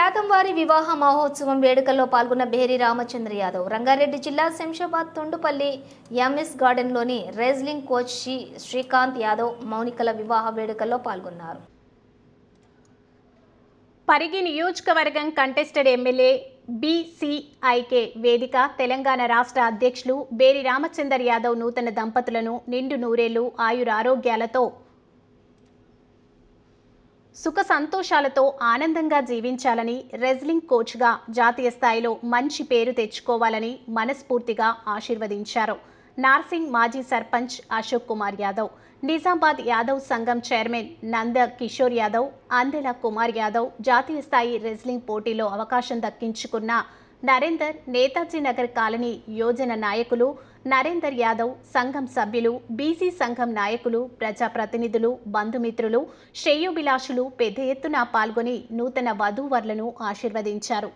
యాదవ్ వారి వివాహ మహోత్సవం వేడుకల్లో పాల్గొన్న బేరి రామచంద్ర యాదవ్ రంగారెడ్డి జిల్లా శంషాబాద్ తొండుపల్లి ఎంఎస్ గార్డెన్లోని రెజ్లింగ్ కోచ్ శ్రీకాంత్ యాదవ్ మౌనికల వివాహ వేడుకల్లో పాల్గొన్నారు. పరిగి నియోజకవర్గం కంటెస్టెడ్ ఎమ్మెల్యే బీసీఐకే వేదిక తెలంగాణ రాష్ట్ర అధ్యక్షులు బేరి రామచంద్ర యాదవ్ నూతన దంపతులను నిండు నూరేళ్లు ఆయురారోగ్యాలతో సుఖ సంతోషాలతో ఆనందంగా జీవించాలని రెజ్లింగ్ కోచ్గా జాతీయ స్థాయిలో మంచి పేరు తెచ్చుకోవాలని మనస్ఫూర్తిగా ఆశీర్వదించారు. నార్సింగ్ మాజీ సర్పంచ్ అశోక్ కుమార్ యాదవ్, నిజామాబాద్ యాదవ్ సంఘం చైర్మన్ నంద కిషోర్ యాదవ్, అందెల కుమార్ యాదవ్ జాతీయ స్థాయి రెజ్లింగ్ పోటీలో అవకాశం దక్కించుకున్న నరేందర్, నేతాజీ నగర్ కాలనీ యోజన నాయకులు నరేందర్ యాదవ్, సంఘం సభ్యులు, బీసీ సంఘం నాయకులు, ప్రజాప్రతినిధులు, బంధుమిత్రులు, శ్రేయోభిలాషులు పెద్ద ఎత్తున పాల్గొని నూతన వధూవరులను ఆశీర్వదించారు.